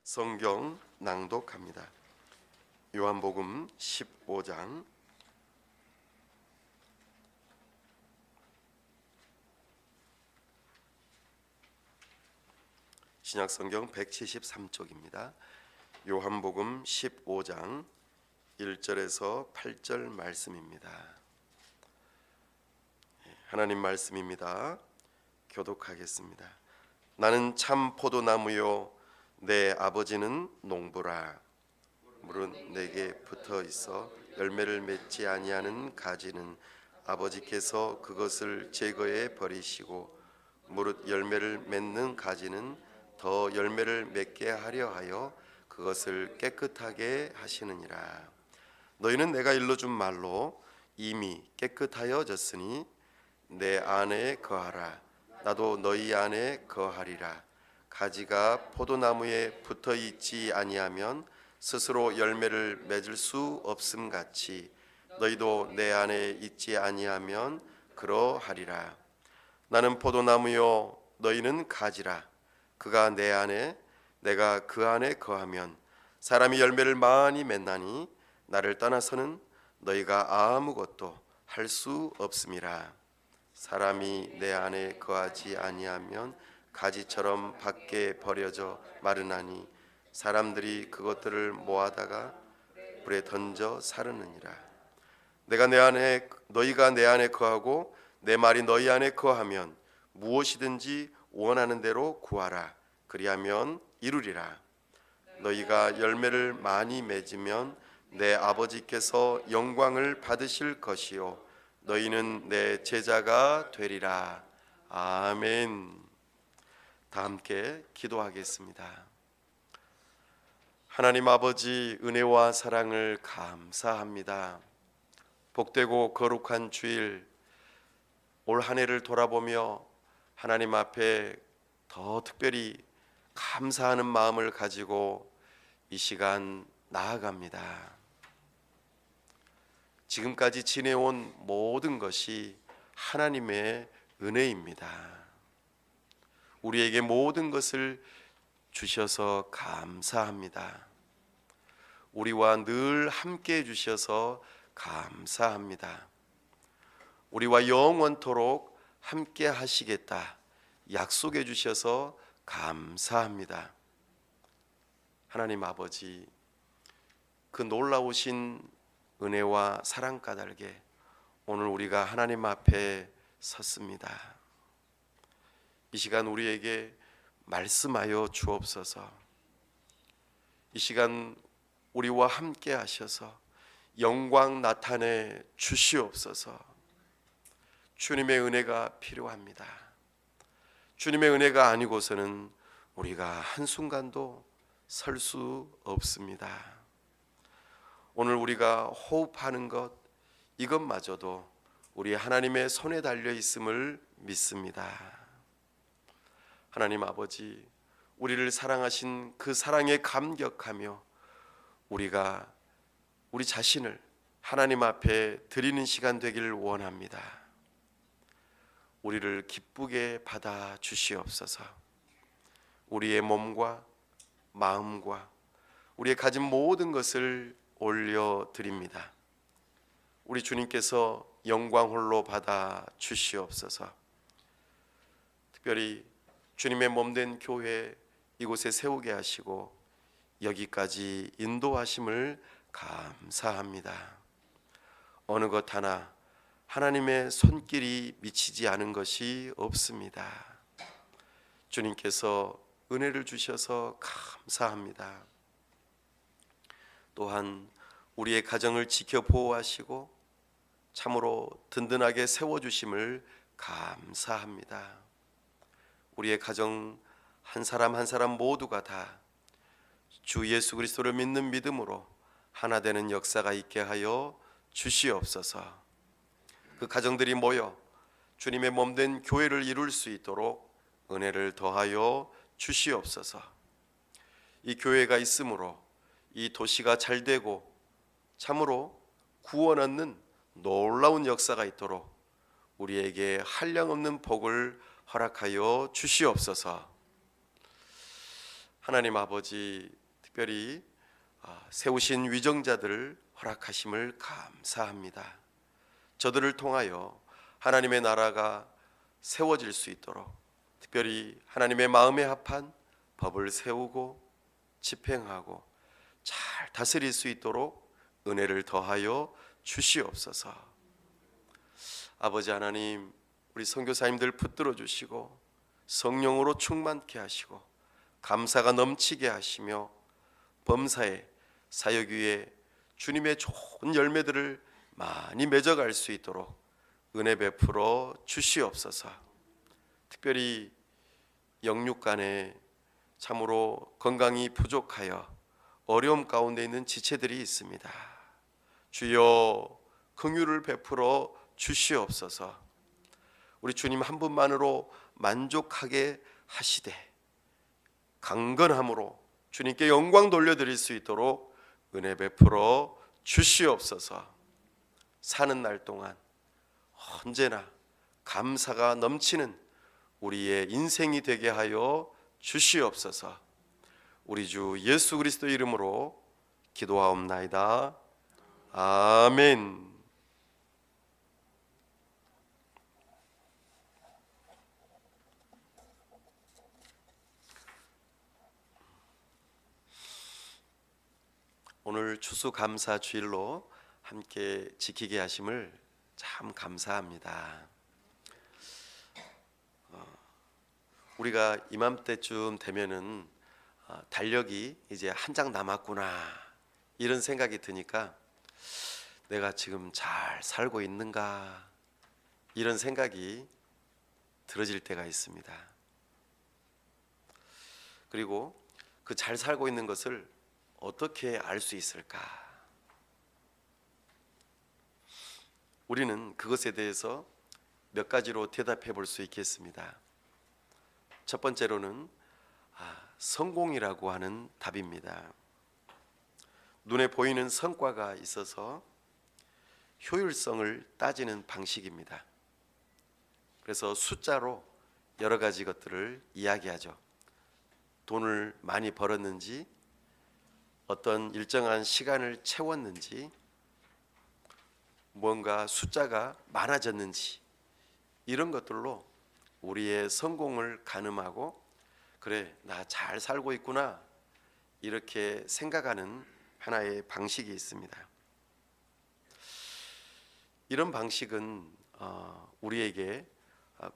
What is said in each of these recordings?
성경 낭독합니다. 요한복음 15장 신약성경 173쪽입니다. 요한복음 15장 1절에서 8절 말씀입니다. 하나님 말씀입니다. 교독하겠습니다. 나는 참 포도나무요 내 아버지는 농부라. 물은 내게 붙어 있어 열매를 맺지 아니하는 가지는 아버지께서 그것을 제거해 버리시고 무릇 열매를 맺는 가지는 더 열매를 맺게 하려 하여 그것을 깨끗하게 하시느니라. 너희는 내가 일러준 말로 이미 깨끗하여졌으니 내 안에 거하라. 나도 너희 안에 거하리라. 가지가 포도나무에 붙어 있지 아니하면 스스로 열매를 맺을 수 없음 같이 너희도 내 안에 있지 아니하면 그러하리라. 나는 포도나무요 너희는 가지라. 그가 내 안에 내가 그 안에 거하면 사람이 열매를 많이 맺나니 나를 떠나서는 너희가 아무것도 할 수 없음이라. 사람이 내 안에 거하지 아니하면 가지처럼 밖에 버려져 마르나니 사람들이 그것들을 모아다가 불에 던져 사르느니라. 너희가 내 안에 거하고 내 말이 너희 안에 거하면 무엇이든지 원하는 대로 구하라. 그리하면 이루리라. 너희가 열매를 많이 맺으면 내 아버지께서 영광을 받으실 것이요 너희는 내 제자가 되리라. 아멘. 다 함께 기도하겠습니다. 하나님 아버지, 은혜와 사랑을 감사합니다. 복되고 거룩한 주일, 올 한 해를 돌아보며 하나님 앞에 더 특별히 감사하는 마음을 가지고 이 시간 나아갑니다. 지금까지 지내온 모든 것이 하나님의 은혜입니다. 우리에게 모든 것을 주셔서 감사합니다. 우리와 늘 함께 해주셔서 감사합니다. 우리와 영원토록 함께 하시겠다 약속해 주셔서 감사합니다. 하나님 아버지, 그 놀라우신 은혜와 사랑 까닭에 오늘 우리가 하나님 앞에 섰습니다. 이 시간 우리에게 말씀하여 주옵소서. 이 시간 우리와 함께 하셔서 영광 나타내 주시옵소서. 주님의 은혜가 필요합니다. 주님의 은혜가 아니고서는 우리가 한순간도 설 수 없습니다. 오늘 우리가 호흡하는 것, 이것마저도 우리 하나님의 손에 달려 있음을 믿습니다. 하나님 아버지, 우리를 사랑하신 그 사랑에 감격하며 우리가 우리 자신을 하나님 앞에 드리는 시간 되기를 원합니다. 우리를 기쁘게 받아 주시옵소서. 우리의 몸과 마음과 우리의 가진 모든 것을 올려드립니다. 우리 주님께서 영광 홀로 받아 주시옵소서. 특별히 주님의 몸된 교회 이곳에 세우게 하시고 여기까지 인도하심을 감사합니다. 어느 것 하나 하나님의 손길이 미치지 않은 것이 없습니다. 주님께서 은혜를 주셔서 감사합니다. 또한 우리의 가정을 지켜 보호하시고 참으로 든든하게 세워주심을 감사합니다. 우리의 가정 한 사람 한 사람 모두가 다 주 예수 그리스도를 믿는 믿음으로 하나 되는 역사가 있게 하여 주시옵소서. 그 가정들이 모여 주님의 몸된 교회를 이룰 수 있도록 은혜를 더하여 주시옵소서. 이 교회가 있으므로 이 도시가 잘 되고 참으로 구원 얻는 놀라운 역사가 있도록 우리에게 한량없는 복을 허락하여 주시옵소서. 하나님 아버지 특별히 세우신 위정자들을 허락하심을 감사합니다. 저들을 통하여 하나님의 나라가 세워질 수 있도록 특별히 하나님의 마음에 합한 법을 세우고 집행하고 잘 다스릴 수 있도록 은혜를 더하여 주시옵소서. 아버지 하나님, 우리 선교사님들 붙들어 주시고 성령으로 충만케 하시고 감사가 넘치게 하시며 범사에 사역 위에 주님의 좋은 열매들을 많이 맺어갈 수 있도록 은혜 베풀어 주시옵소서. 특별히 영육 간에 참으로 건강이 부족하여 어려움 가운데 있는 지체들이 있습니다. 주여 긍휼을 베풀어 주시옵소서. 우리 주님 한 분만으로 만족하게 하시되 강건함으로 주님께 영광 돌려드릴 수 있도록 은혜 베풀어 주시옵소서. 사는 날 동안 언제나 감사가 넘치는 우리의 인생이 되게 하여 주시옵소서. 우리 주 예수 그리스도 이름으로 기도하옵나이다. 아멘. 오늘 추수감사 주일로 함께 지키게 하심을 참 감사합니다. 우리가 이맘때쯤 되면은 달력이 이제 한 장 남았구나 이런 생각이 드니까 내가 지금 잘 살고 있는가 이런 생각이 들어질 때가 있습니다. 그리고 그 잘 살고 있는 것을 어떻게 알 수 있을까? 우리는 그것에 대해서 몇 가지로 대답해 볼 수 있겠습니다. 첫 번째로는 성공이라고 하는 답입니다. 눈에 보이는 성과가 있어서 효율성을 따지는 방식입니다. 그래서 숫자로 여러 가지 것들을 이야기하죠. 돈을 많이 벌었는지, 어떤 일정한 시간을 채웠는지, 뭔가 숫자가 많아졌는지 이런 것들로 우리의 성공을 가늠하고 그래 나 잘 살고 있구나 이렇게 생각하는 하나의 방식이 있습니다. 이런 방식은 우리에게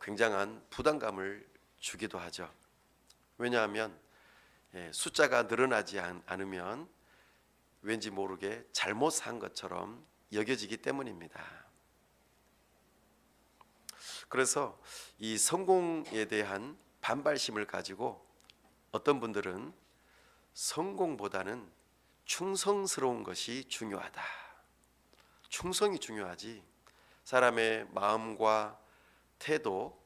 굉장한 부담감을 주기도 하죠. 왜냐하면 숫자가 늘어나지 않으면 왠지 모르게 잘못 산 것처럼 여겨지기 때문입니다. 그래서 이 성공에 대한 반발심을 가지고 어떤 분들은 성공보다는 충성스러운 것이 중요하다. 충성이 중요하지. 사람의 마음과 태도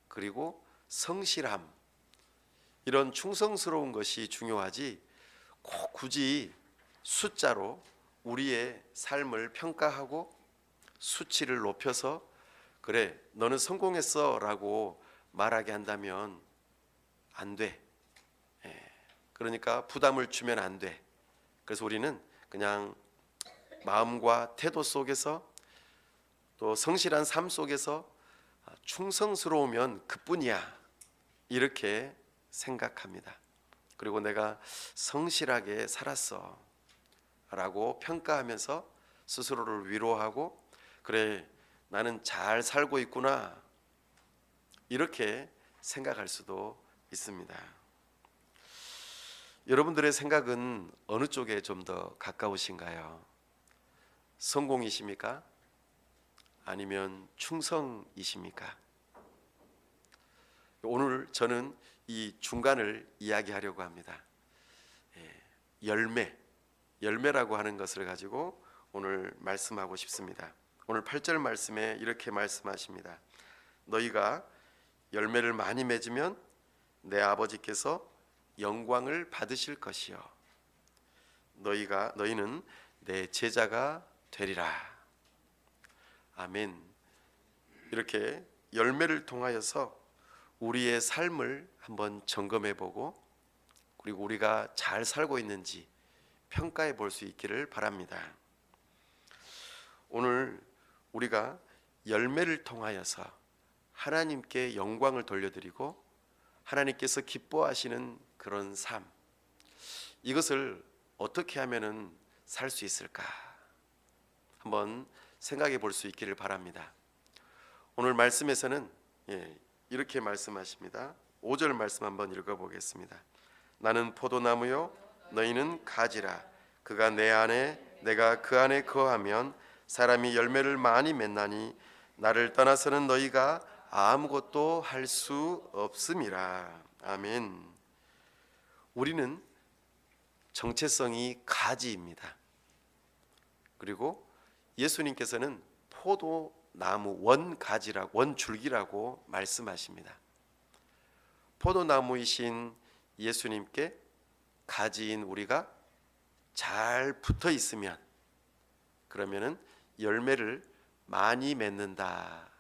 그리고 성실함 이런 충성스러운 것이 중요하지 꼭 굳이 숫자로 우리의 삶을 평가하고 수치를 높여서 그래 너는 성공했어 라고 말하게 한다면 안 돼. 그러니까 부담을 주면 안 돼. 그래서 우리는 그냥 마음과 태도 속에서 또 성실한 삶 속에서 충성스러우면 그뿐이야 이렇게 생각합니다. 그리고 내가 성실하게 살았어 라고 평가하면서 스스로를 위로하고 그래 나는 잘 살고 있구나 이렇게 생각할 수도 있습니다. 여러분들의 생각은 어느 쪽에 좀 더 가까우신가요? 성공이십니까? 아니면 충성이십니까? 오늘 저는 이 중간을 이야기하려고 합니다. 열매라고 하는 것을 가지고 오늘 말씀하고 싶습니다. 오늘 8절 말씀에 이렇게 말씀하십니다. 너희가 열매를 많이 맺으면 내 아버지께서 영광을 받으실 것이요 너희는 내 제자가 되리라. 아멘. 이렇게 열매를 통하여서 우리의 삶을 한번 점검해 보고 그리고 우리가 잘 살고 있는지 평가해 볼 수 있기를 바랍니다. 오늘 우리가 열매를 통하여서 하나님께 영광을 돌려드리고 하나님께서 기뻐하시는 그런 삶, 이것을 어떻게 하면은 살 수 있을까? 한번 생각해 볼 수 있기를 바랍니다. 오늘 말씀에서는 이렇게 말씀하십니다. 5절 말씀 한번 읽어보겠습니다. 나는 포도나무요 너희는 가지라. 그가 내 안에 내가 그 안에 거하면 사람이 열매를 많이 맺나니 나를 떠나서는 너희가 아무것도 할 수 없음이라. 아멘. 우리는 정체성이 가지입니다. 그리고 예수님께서는 포도나무 원줄기라고 말씀하십니다. 포도나무이신 예수님께 가지인 우리가 잘 붙어 있으면 그러면은 열매를 많이 맺는다,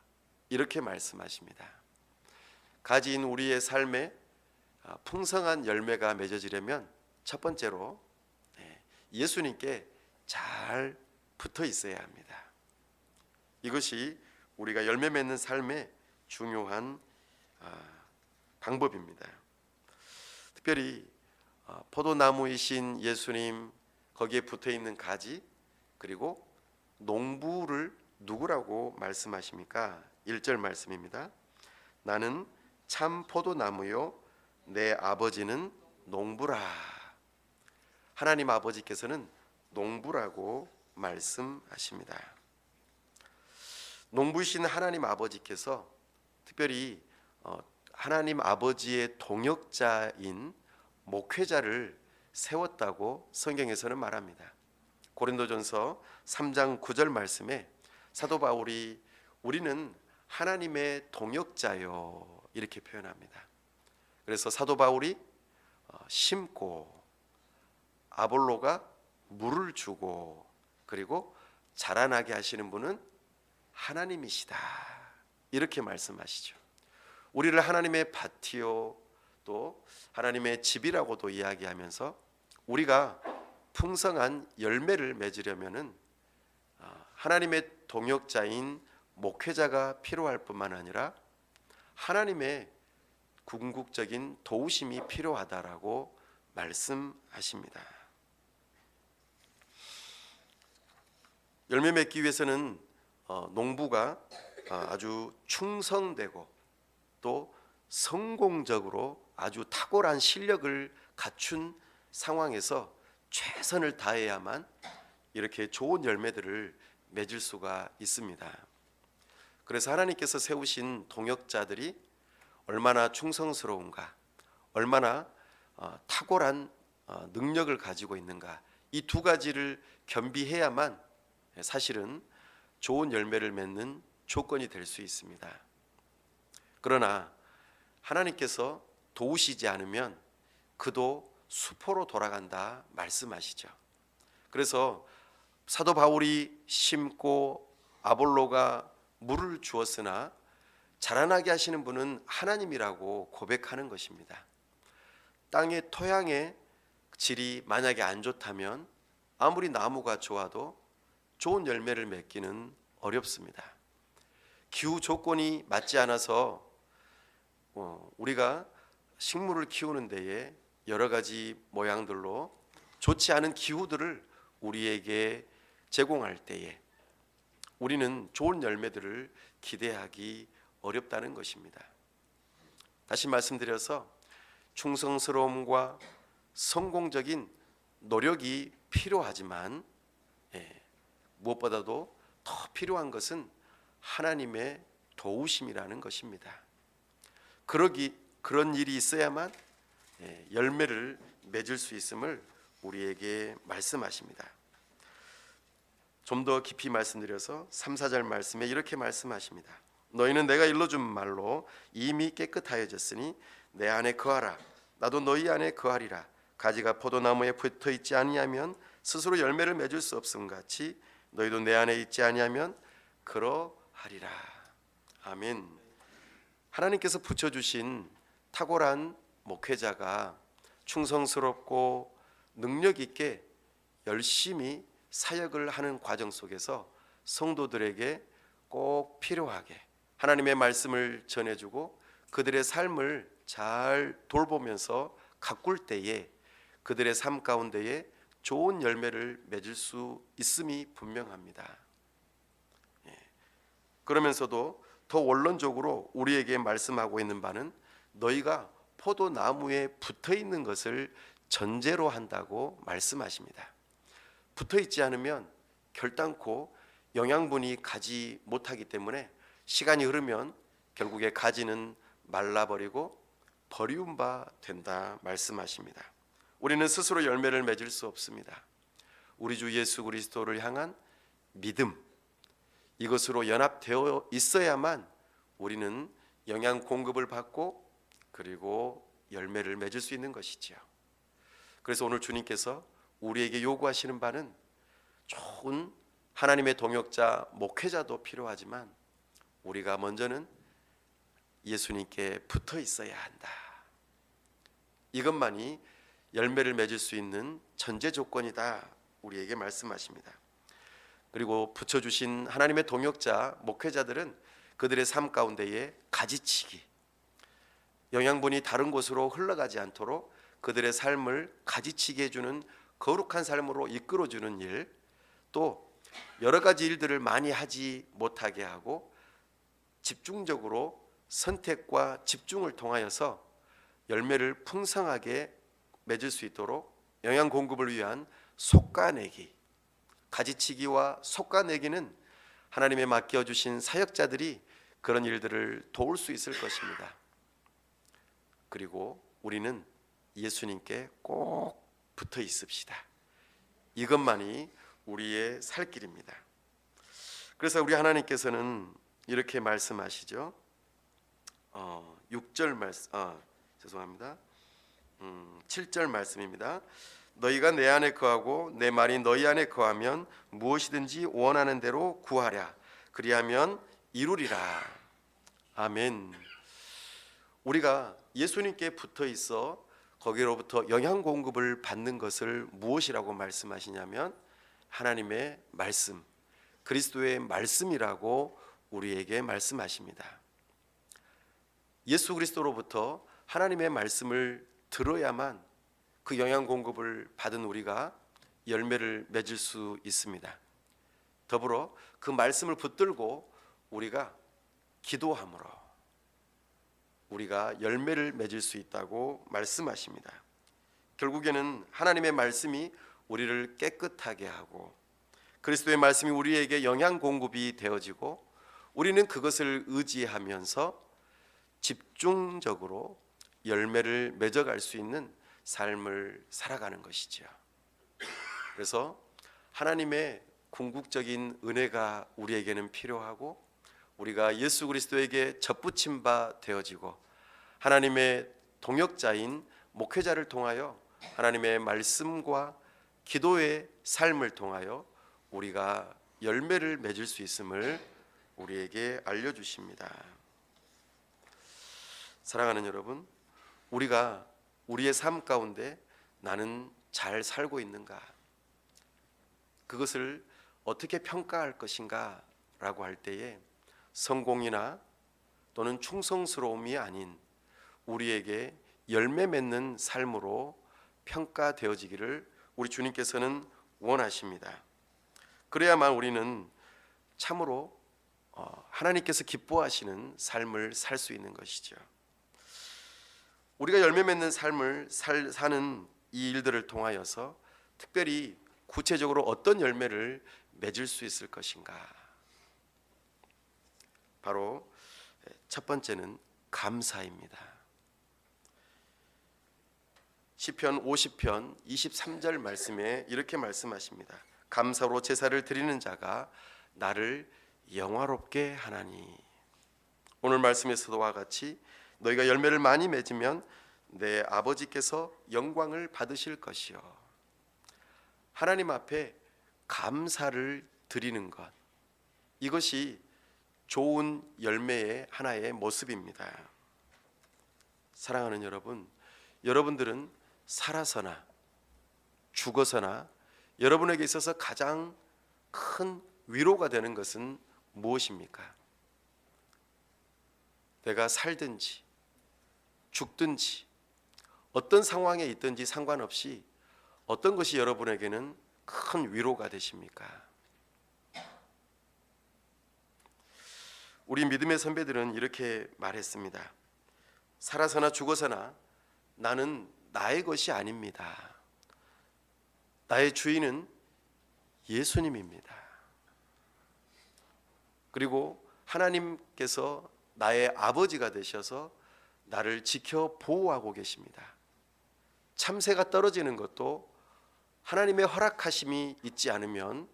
이렇게 말씀하십니다. 가지인 우리의 삶에 풍성한 열매가 맺어지려면 첫 번째로 예수님께 잘 붙어 있어야 합니다. 이것이 우리가 열매 맺는 삶의 중요한 방법입니다. 특별히 포도나무이신 예수님, 거기에 붙어 있는 가지, 그리고 농부를 누구라고 말씀하십니까? 1절 말씀입니다. 나는 참 포도나무요 내 아버지는 농부라. 하나님 아버지께서는 농부라고 말씀하십니다. 농부이신 하나님 아버지께서 특별히 하나님 아버지의 동역자인 목회자를 세웠다고 성경에서는 말합니다. 고린도전서 3장 9절 말씀에 사도 바울이 우리는 하나님의 동역자요 이렇게 표현합니다. 그래서 사도 바울이 심고 아볼로가 물을 주고 그리고 자라나게 하시는 분은 하나님이시다, 이렇게 말씀하시죠. 우리를 하나님의 밭이요 또 하나님의 집이라고도 이야기하면서 우리가 풍성한 열매를 맺으려면은 하나님의 동역자인 목회자가 필요할 뿐만 아니라 하나님의 궁극적인 도우심이 필요하다라고 말씀하십니다. 열매 맺기 위해서는 농부가 아주 충성되고 또 성공적으로 아주 탁월한 실력을 갖춘 상황에서 최선을 다해야만 이렇게 좋은 열매들을 맺을 수가 있습니다. 그래서 하나님께서 세우신 동역자들이 얼마나 충성스러운가, 얼마나 탁월한 능력을 가지고 있는가, 이 두 가지를 겸비해야만 사실은 좋은 열매를 맺는 조건이 될 수 있습니다. 그러나 하나님께서 도우시지 않으면 그도 수포로 돌아간다 말씀하시죠. 그래서 사도 바울이 심고 아볼로가 물을 주었으나 자라나게 하시는 분은 하나님이라고 고백하는 것입니다. 땅의 토양의 질이 만약에 안 좋다면 아무리 나무가 좋아도 좋은 열매를 맺기는 어렵습니다. 기후 조건이 맞지 않아서 우리가 식물을 키우는 데에 여러 가지 모양들로 좋지 않은 기후들을 우리에게 제공할 때에 우리는 좋은 열매들을 기대하기 어렵다는 것입니다. 다시 말씀드려서 충성스러움과 성공적인 노력이 필요하지만 무엇보다도 더 필요한 것은 하나님의 도우심이라는 것입니다. 그런 일이 있어야만 열매를 맺을 수 있음을 우리에게 말씀하십니다. 좀 더 깊이 말씀드려서 3, 4절 말씀에 이렇게 말씀하십니다. 너희는 내가 일러준 말로 이미 깨끗하여졌으니 내 안에 거하라. 나도 너희 안에 거하리라. 가지가 포도나무에 붙어 있지 아니하면 스스로 열매를 맺을 수 없음 같이 너희도 내 안에 있지 아니하면 그러하리라. 아멘. 하나님께서 붙여주신 탁월한 목회자가 충성스럽고 능력 있게 열심히 사역을 하는 과정 속에서 성도들에게 꼭 필요하게 하나님의 말씀을 전해주고 그들의 삶을 잘 돌보면서 가꿀 때에 그들의 삶 가운데에 좋은 열매를 맺을 수 있음이 분명합니다. 그러면서도 더 원론적으로 우리에게 말씀하고 있는 바는 너희가 포도나무에 붙어 있는 것을 전제로 한다고 말씀하십니다. 붙어 있지 않으면 결단코 영양분이 가지 못하기 때문에 시간이 흐르면 결국에 가지는 말라버리고 버리운 바 된다 말씀하십니다. 우리는 스스로 열매를 맺을 수 없습니다. 우리 주 예수 그리스도를 향한 믿음, 이것으로 연합되어 있어야만 우리는 영양 공급을 받고 그리고 열매를 맺을 수 있는 것이지요. 그래서 오늘 주님께서 우리에게 요구하시는 바는 좋은 하나님의 동역자, 목회자도 필요하지만 우리가 먼저는 예수님께 붙어 있어야 한다. 이것만이 열매를 맺을 수 있는 전제 조건이다. 우리에게 말씀하십니다. 그리고 붙여주신 하나님의 동역자, 목회자들은 그들의 삶 가운데에 가지치기, 영양분이 다른 곳으로 흘러가지 않도록 그들의 삶을 가지치게 해주는 거룩한 삶으로 이끌어주는 일, 또 여러 가지 일들을 많이 하지 못하게 하고 집중적으로 선택과 집중을 통하여서 열매를 풍성하게 맺을 수 있도록 영양 공급을 위한 솎아내기, 가지치기와 솎아내기는 하나님의 맡겨주신 사역자들이 그런 일들을 도울 수 있을 것입니다. 그리고 우리는 예수님께 꼭 붙어 있읍시다. 이것만이 우리의 살 길입니다. 그래서 우리 하나님께서는 이렇게 말씀하시죠. 6절 말씀, 죄송합니다. 7절 말씀입니다. 너희가 내 안에 거하고 내 말이 너희 안에 거하면 무엇이든지 원하는 대로 구하랴. 그리하면 이루리라. 아멘. 우리가 예수님께 붙어 있어 거기로부터 영양 공급을 받는 것을 무엇이라고 말씀하시냐면 하나님의 말씀, 그리스도의 말씀이라고 우리에게 말씀하십니다. 예수 그리스도로부터 하나님의 말씀을 들어야만 그 영양 공급을 받은 우리가 열매를 맺을 수 있습니다. 더불어 그 말씀을 붙들고 우리가 기도함으로 우리가 열매를 맺을 수 있다고 말씀하십니다. 결국에는 하나님의 말씀이 우리를 깨끗하게 하고 그리스도의 말씀이 우리에게 영양 공급이 되어지고 우리는 그것을 의지하면서 집중적으로 열매를 맺어갈 수 있는 삶을 살아가는 것이죠. 그래서 하나님의 궁극적인 은혜가 우리에게는 필요하고 우리가 예수 그리스도에게 접붙임 바 되어지고 하나님의 동역자인 목회자를 통하여 하나님의 말씀과 기도의 삶을 통하여 우리가 열매를 맺을 수 있음을 우리에게 알려주십니다. 사랑하는 여러분, 우리가 우리의 삶 가운데 나는 잘 살고 있는가? 그것을 어떻게 평가할 것인가? 라고 할 때에 성공이나 또는 충성스러움이 아닌 우리에게 열매 맺는 삶으로 평가되어지기를 우리 주님께서는 원하십니다. 그래야만 우리는 참으로 하나님께서 기뻐하시는 삶을 살 수 있는 것이죠. 우리가 열매 맺는 삶을 사는 이 일들을 통하여서 특별히 구체적으로 어떤 열매를 맺을 수 있을 것인가? 바로 첫 번째는 감사입니다. 시편 50편 23절 말씀에 이렇게 말씀하십니다. 감사로 제사를 드리는 자가 나를 영화롭게 하나니. 오늘 말씀에서와 같이 너희가 열매를 많이 맺으면 내 아버지께서 영광을 받으실 것이요. 하나님 앞에 감사를 드리는 것, 이것이 좋은 열매의 하나의 모습입니다. 사랑하는 여러분, 여러분들은 살아서나 죽어서나 여러분에게 있어서 가장 큰 위로가 되는 것은 무엇입니까? 내가 살든지 죽든지 어떤 상황에 있든지 상관없이 어떤 것이 여러분에게는 큰 위로가 되십니까? 우리 믿음의 선배들은 이렇게 말했습니다. 살아서나 죽어서나 나는 나의 것이 아닙니다. 나의 주인은 예수님입니다. 그리고 하나님께서 나의 아버지가 되셔서 나를 지켜 보호하고 계십니다. 참새가 떨어지는 것도 하나님의 허락하심이 있지 않으면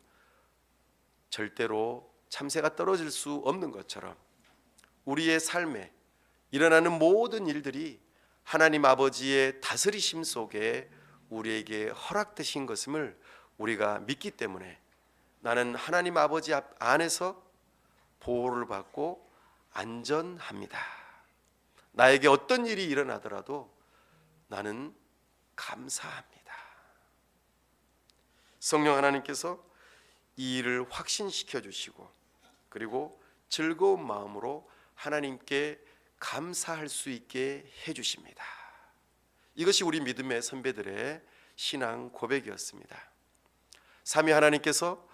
절대로 참새가 떨어질 수 없는 것처럼 우리의 삶에 일어나는 모든 일들이 하나님 아버지의 다스리심 속에 우리에게 허락되신 것임을 우리가 믿기 때문에 나는 하나님 아버지 안에서 보호를 받고 안전합니다. 나에게 어떤 일이 일어나더라도 나는 감사합니다. 성령 하나님께서 이 일을 확신시켜 주시고 그리고 즐거운 마음으로 하나님께 감사할 수 있게 해 주십니다. 이것이 우리 믿음의 선배들의 신앙 고백이었습니다. 삼위 하나님께서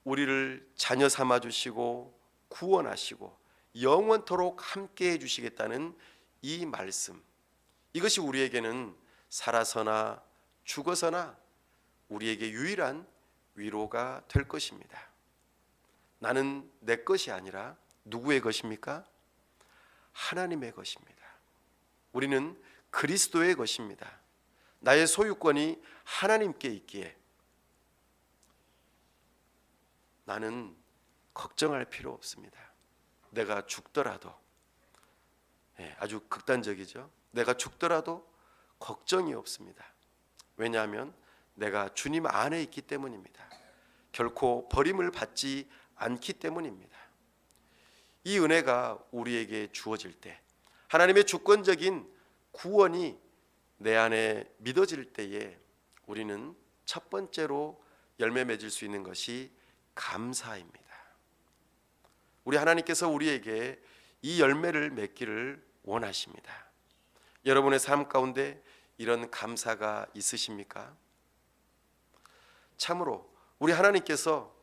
우리를 자녀 삼아 주시고 구원하시고 영원토록 함께 해 주시겠다는 이 말씀, 이것이 우리에게는 살아서나 죽어서나 우리에게 유일한 위로가 될 것입니다. 나는 내 것이 아니라 누구의 것입니까? 하나님의 것입니다. 우리는 그리스도의 것입니다. 나의 소유권이 하나님께 있기에 나는 걱정할 필요 없습니다. 내가 죽더라도, 아주 극단적이죠. 내가 죽더라도 걱정이 없습니다. 왜냐하면 내가 주님 안에 있기 때문입니다. 결코 버림을 받지 않기 때문입니다. 이 은혜가 우리에게 주어질 때, 하나님의 주권적인 구원이 내 안에 믿어질 때에 우리는 첫 번째로 열매 맺을 수 있는 것이 감사입니다. 우리 하나님께서 우리에게 이 열매를 맺기를 원하십니다. 여러분의 삶 가운데 이런 감사가 있으십니까? 참으로 우리 하나님께서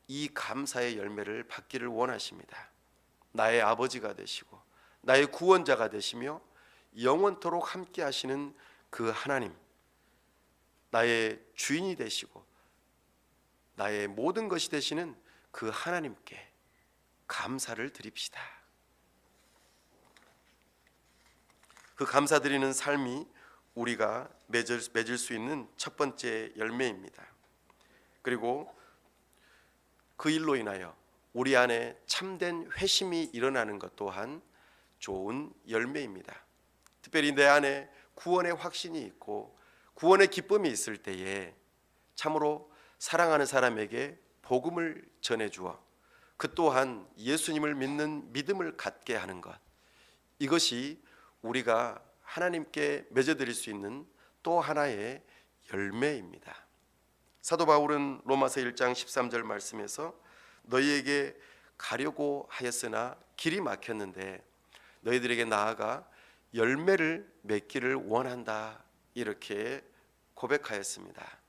이 감사의 열매를 받기를 원하십니다. 나의 아버지가 되시고 나의 구원자가 되시며 영원토록 함께 하시는 그 하나님, 나의 주인이 되시고 나의 모든 것이 되시는 그 하나님께 감사를 드립시다. 그 감사드리는 삶이 우리가 맺을 수 있는 첫 번째 열매입니다. 그리고 그 일로 인하여 우리 안에 참된 회심이 일어나는 것 또한 좋은 열매입니다. 특별히 내 안에 구원의 확신이 있고 구원의 기쁨이 있을 때에 참으로 사랑하는 사람에게 복음을 전해주어 그 또한 예수님을 믿는 믿음을 갖게 하는 것, 이것이 우리가 하나님께 맺어드릴 수 있는 또 하나의 열매입니다. 사도 바울은 로마서 1장 13절 말씀에서 너희에게 가려고 하였으나 길이 막혔는데 너희들에게 나아가 열매를 맺기를 원한다, 이렇게 고백하였습니다.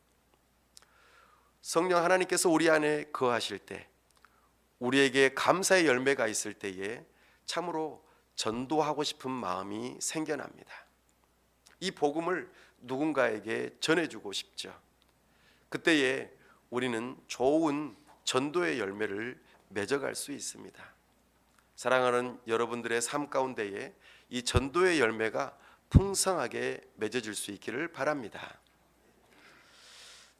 성령 하나님께서 우리 안에 거하실 때, 우리에게 감사의 열매가 있을 때에 참으로 전도하고 싶은 마음이 생겨납니다. 이 복음을 누군가에게 전해주고 싶죠. 그때에 우리는 좋은 전도의 열매를 맺어갈 수 있습니다. 사랑하는 여러분들의 삶 가운데에 이 전도의 열매가 풍성하게 맺어질 수 있기를 바랍니다.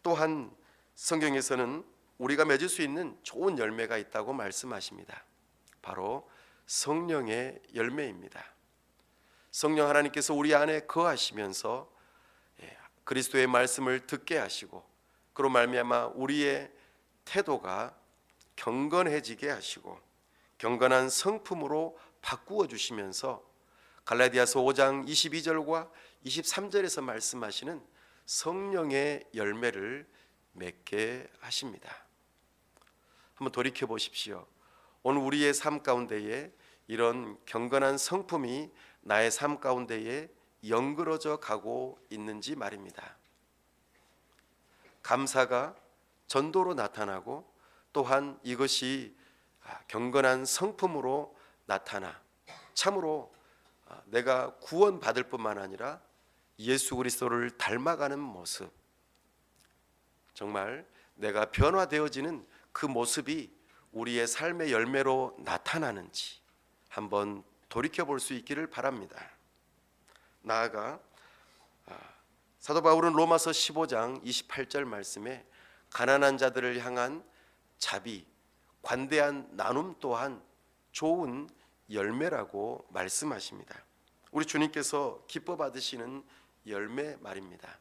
또한 성경에서는 우리가 맺을 수 있는 좋은 열매가 있다고 말씀하십니다. 바로 성령의 열매입니다. 성령 하나님께서 우리 안에 거하시면서 그리스도의 말씀을 듣게 하시고 그로 말미암아 우리의 태도가 경건해지게 하시고 경건한 성품으로 바꾸어 주시면서 갈라디아서 5장 22절과 23절에서 말씀하시는 성령의 열매를 맺게 하십니다. 한번 돌이켜 보십시오. 오늘 우리의 삶 가운데에 이런 경건한 성품이 나의 삶 가운데에 연그러져 가고 있는지 말입니다. 감사가 전도로 나타나고 또한 이것이 경건한 성품으로 나타나 참으로 내가 구원받을 뿐만 아니라 예수 그리스도를 닮아가는 모습, 정말 내가 변화되어지는 그 모습이 우리의 삶의 열매로 나타나는지 한번 돌이켜볼 수 있기를 바랍니다. 나아가 사도 바울은 로마서 15장 28절 말씀에 가난한 자들을 향한 자비, 관대한 나눔 또한 좋은 열매라고 말씀하십니다. 우리 주님께서 기뻐 받으시는 열매 말입니다.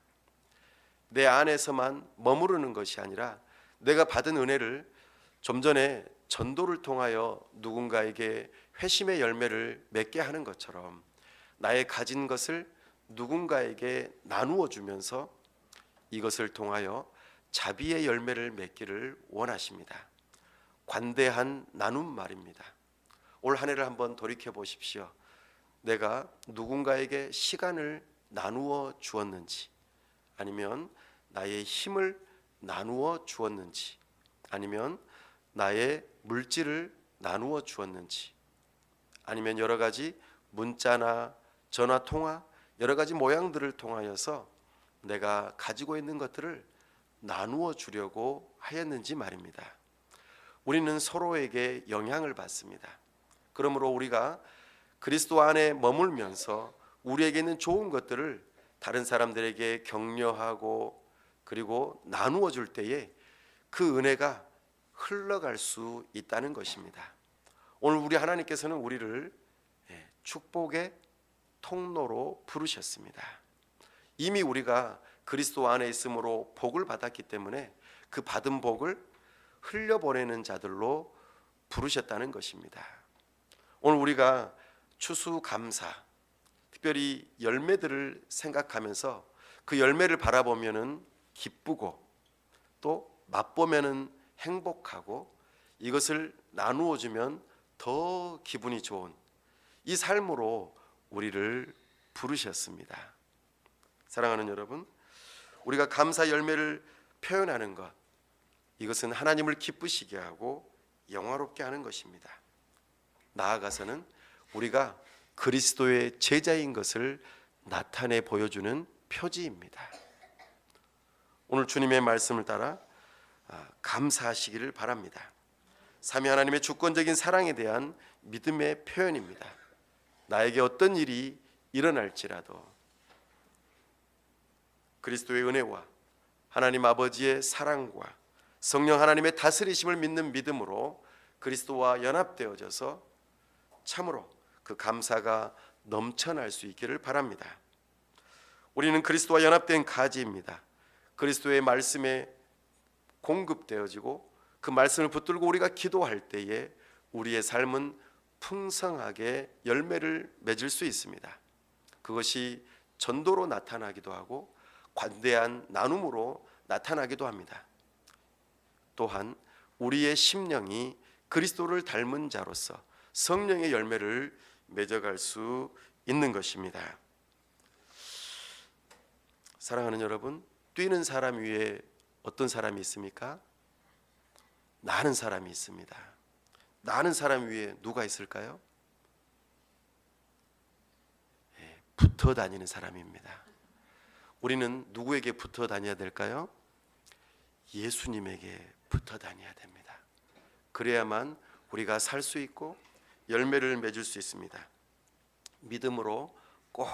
내 안에서만 머무르는 것이 아니라 내가 받은 은혜를 좀 전에 전도를 통하여 누군가에게 회심의 열매를 맺게 하는 것처럼 나의 가진 것을 누군가에게 나누어 주면서 이것을 통하여 자비의 열매를 맺기를 원하십니다. 관대한 나눔 말입니다. 올 한 해를 한번 돌이켜 보십시오. 내가 누군가에게 시간을 나누어 주었는지, 아니면 나의 힘을 나누어 주었는지, 아니면 나의 물질을 나누어 주었는지, 아니면 여러 가지 문자나 전화 통화, 여러 가지 모양들을 통하여서 내가 가지고 있는 것들을 나누어 주려고 하였는지 말입니다. 우리는 서로에게 영향을 받습니다. 그러므로 우리가 그리스도 안에 머물면서 우리에게 있는 좋은 것들을 다른 사람들에게 격려하고 그리고 나누어 줄 때에 그 은혜가 흘러갈 수 있다는 것입니다. 오늘 우리 하나님께서는 우리를 축복의 통로로 부르셨습니다. 이미 우리가 그리스도 안에 있으므로 복을 받았기 때문에 그 받은 복을 흘려보내는 자들로 부르셨다는 것입니다. 오늘 우리가 추수감사, 특별히 열매들을 생각하면서 그 열매를 바라보면은 기쁘고 또 맛보면은 행복하고 이것을 나누어 주면 더 기분이 좋은 이 삶으로 우리를 부르셨습니다. 사랑하는 여러분, 우리가 감사 열매를 표현하는 것, 이것은 하나님을 기쁘시게 하고 영화롭게 하는 것입니다. 나아가서는 우리가 그리스도의 제자인 것을 나타내 보여주는 표지입니다. 오늘 주님의 말씀을 따라 감사하시기를 바랍니다. 삼위 하나님의 주권적인 사랑에 대한 믿음의 표현입니다. 나에게 어떤 일이 일어날지라도 그리스도의 은혜와 하나님 아버지의 사랑과 성령 하나님의 다스리심을 믿는 믿음으로 그리스도와 연합되어져서 참으로 그 감사가 넘쳐날 수 있기를 바랍니다. 우리는 그리스도와 연합된 가지입니다. 그리스도의 말씀에 공급되어지고 그 말씀을 붙들고 우리가 기도할 때에 우리의 삶은 풍성하게 열매를 맺을 수 있습니다. 그것이 전도로 나타나기도 하고 관대한 나눔으로 나타나기도 합니다. 또한 우리의 심령이 그리스도를 닮은 자로서 성령의 열매를 맺어갈 수 있는 것입니다. 사랑하는 여러분, 뛰는 사람 위에 어떤 사람이 있습니까? 나는 사람이 있습니다. 나는 사람 위에 누가 있을까요? 붙어 다니는 사람입니다. 우리는 누구에게 붙어 다녀야 될까요? 예수님에게 붙어 다녀야 됩니다. 그래야만 우리가 살 수 있고 열매를 맺을 수 있습니다. 믿음으로 꼭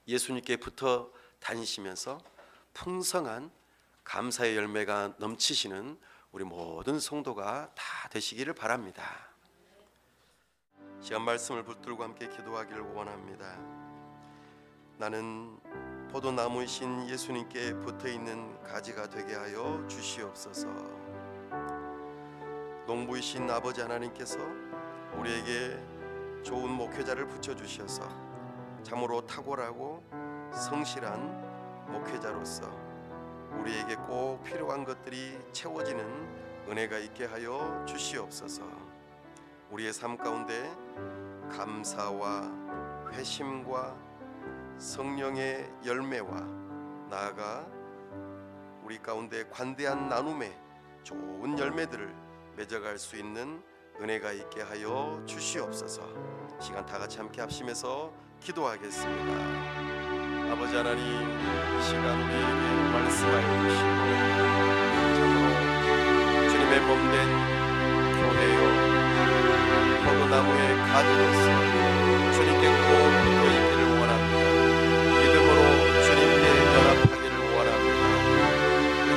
예수님께 붙어 다니시면서 풍성한 감사의 열매가 넘치시는 우리 모든 성도가 다 되시기를 바랍니다. 시간 말씀을 붙들고 함께 기도하기를 원합니다. 나는 포도나무이신 예수님께 붙어있는 가지가 되게 하여 주시옵소서. 농부이신 아버지 하나님께서 우리에게 좋은 목회자를 붙여주셔서 참으로 탁월하고 성실한 목회자로서 우리에게 꼭 필요한 것들이 채워지는 은혜가 있게 하여 주시옵소서. 우리의 삶 가운데 감사와 회심과 성령의 열매와 나아가 우리 가운데 관대한 나눔의 좋은 열매들을 맺어갈 수 있는 은혜가 있게 하여 주시옵소서. 시간 다 같이 함께 합심해서 기도하겠습니다. 아버지 하나님, 이 시간 우리에게 말씀하여 주시고 참으로 주님의 몸된 교회요 포도나무의 가지로서 주님께 꼭 붙어 있기를 원합니다. 믿음으로 주님께 연합하기를 원합니다.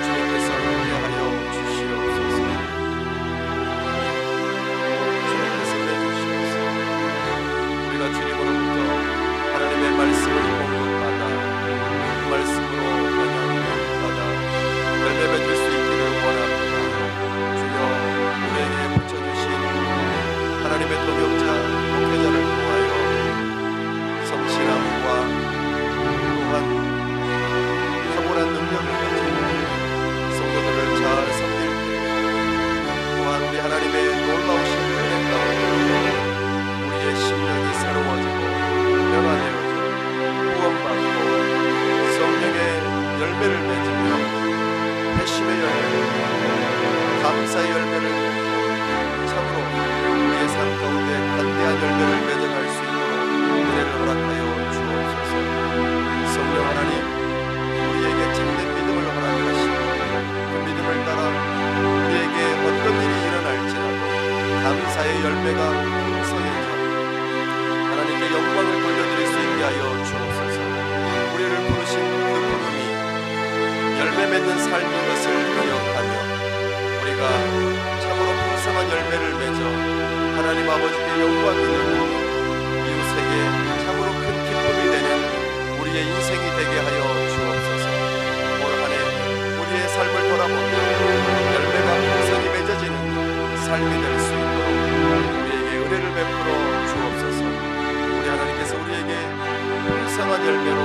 주님께서 은혜하여 주시옵소서. 주님께서 은혜 주시옵소서. 우리가 주님으로부터 하나님의 말씀을 공급받아 그 말씀으로 영향받아 열매 맺을 수 있기를 원합니다. 주여, 우리에게 붙여주신 하나님의 동역자 목회자를 통하여 성실함과 또한 탁월한 능력을 가진 성도들을 잘 섬길 때 또한 우리 하나님의 놀라우신 은혜 가운데 우리의 심령이 새로워지고 변화되어져 구원받고 성령의 열매를 맺으며 회심의 열매, 감사의 열매를 맺고 참으로 우리의 삶 가운데 관대한 열매를 맺어갈 수 있도록 은혜를 허락하여 주옵소서. 성령 하나님, 우리에게 참된 믿음을 허락하시고 그 믿음을 따라 우리에게 어떤 일이 일어날지라도 감사의 열매가 풍성해져 하나님께 영광을 돌려드릴 수 있게 하여 주옵소서. 우리를 부르신 그 부름이 열매 맺는 삶인 것을 기억하며 우리가 참으로 풍성한 열매를 맺어 하나님 아버지께 영광이 되고 이웃에게 참으로 큰 기쁨이 되는 우리의 인생이 되게 하여 주옵소서. 올 한 해 우리의 삶을 돌아보며 열매가 풍성히 맺어지는 삶이 될 수 있도록 우리에게 은혜를 베풀어 주옵소서. 우리 하나님께서 우리에게 풍성한 열매를